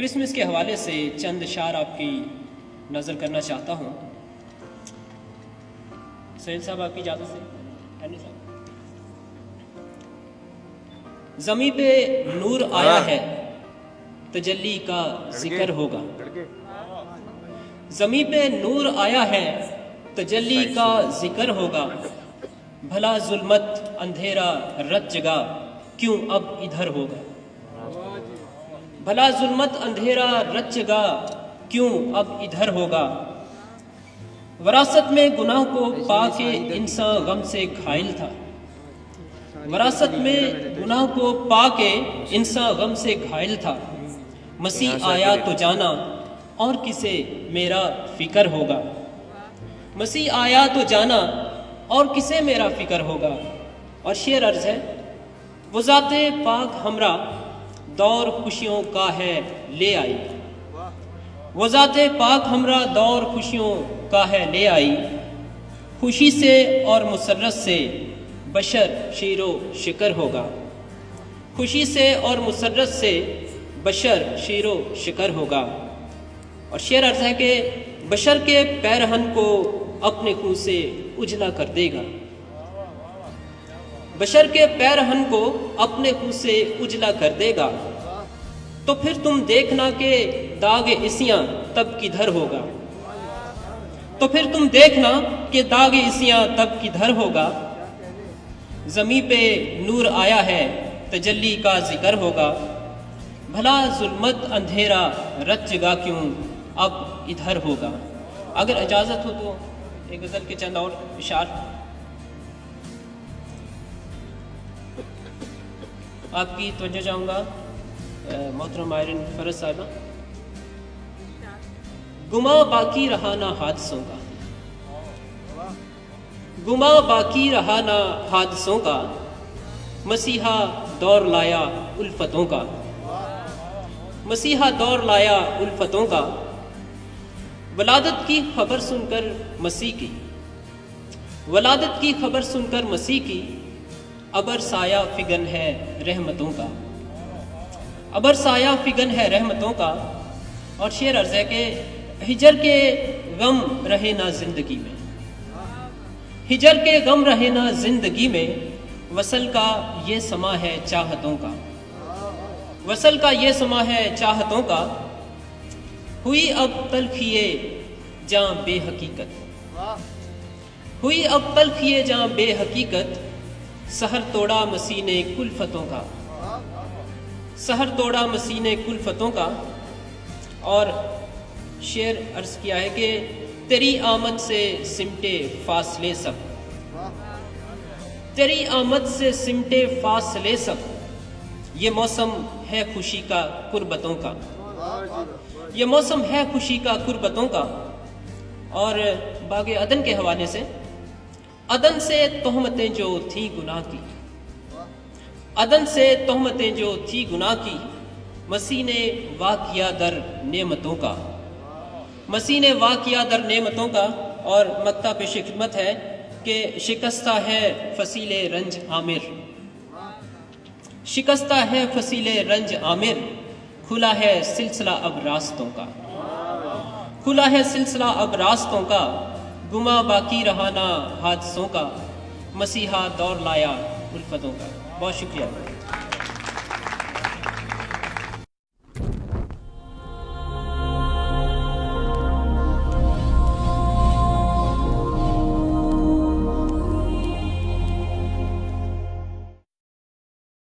Christmas کے حوالے سے چند اشعار آپ کی نظر کرنا چاہتا ہوں. سہیل صاحب آپ کی اجازت سے. زمیں پہ نور آیا ہے تجلی کا ذکر ہوگا. زمیں پہ نور آیا ہے تجلی کا ذکر ہوگا. بھلا ظلمت اندھیرا رت جگا کیوں اب ادھر ہوگا. بھلا ظلمت اندھیرا رت جگا کیوں اب ادھر ہوگا. وراثت میں گناہ کو پا کے انسان غم سے گھائل تھا. وراثت میں گناہ کو پا کے انسان غم سے گھائل تھا. مسیح آیا تو جانا اور کسے میرا فکر ہوگا. مسیح آیا تو جانا اور کسے میرا فکر ہوگا. اور شعر عرض ہے وہ ذات پاک ہمراہ دور خوشیوں کا ہے لے آئی. وہ ذات پاک ہمراہ دور خوشیوں کا ہے لے آئی. خوشی سے اور مسرت سے بشر شیر و شکر ہوگا. خوشی سے اور مسرت سے بشر شیر و شکر ہوگا. اور شعر عرض ہے کہ بشر کے پیرہن کو اپنے خون سے اجلا کر دے گا. بشر کے پیرہن کو اپنے خون سے اجلا کر دے گا. تو پھر تم دیکھنا کہ داغ اسیاں تب کدھر ہوگا. تو پھر تم دیکھنا کہ داغ اسیاں تب کدھر ہوگا. زمیں پہ نور آیا ہے تجلی کا ذکر ہوگا. بھلا ظلمت اندھیرا رت جگا کیوں اب ادھر ہوگا. اگر اجازت ہو تو ایک غزل کے چند اور اشعار آپ کی توجہ چاہوں گا. محترم آئرن فرز صاحبہ. گما باقی رہا نہ حادثوں کا. گما باقی رہا نہ حادثوں کا. مسیحا دور لایا الفتوں کا. مسیحا دور لایا الفتوں کا. ولادت کی خبر سن کر مسیح کی. ولادت کی خبر سن کر مسیح کی. ابر سایہ فگن ہے رحمتوں کا. ابر سایہ فگن ہے رحمتوں کا. اور شعر عرض ہے کہ ہجر کے غم رہے نہ زندگی میں. ہجر کے غم رہے نہ زندگی میں. وصل کا یہ سما ہے چاہتوں کا. وصل کا یہ سما ہے چاہتوں کا. ہوئی اب تلخیے جاں بے حقیقت. ہوئی اب تلخیے جاں بے حقیقت. سحر توڑا مسیح نے کلفتوں کا. سحر توڑا مسیح نے کلفتوں کا. اور شعر عرض کیا ہے کہ تیری آمد سے سمٹے فاصلے سب. تیری آمد سے سمٹے فاصلے سب. یہ موسم ہے خوشی کا قربتوں کا. یہ موسم ہے خوشی کا قربتوں کا. اور باغ عدن کے حوالے سے عدن سے تہمتیں جو تھیں گناہ کی. عدن سے تہمتیں جو تھی گناہ کی. مسیح نے واقعہ در نعمتوں کا. مسیح نے واقعہ در نعمتوں کا. اور مکتہ پیش خدمت ہے کہ شکستہ ہے فصیل رنج عامر. شکستہ ہے فصیل رنج عامر. کھلا ہے سلسلہ اب راستوں کا. کھلا ہے سلسلہ اب راستوں کا. گما باقی رہا نہ حادثوں کا. مسیحا دور لایا الفتوں کا. بہت شکریہ.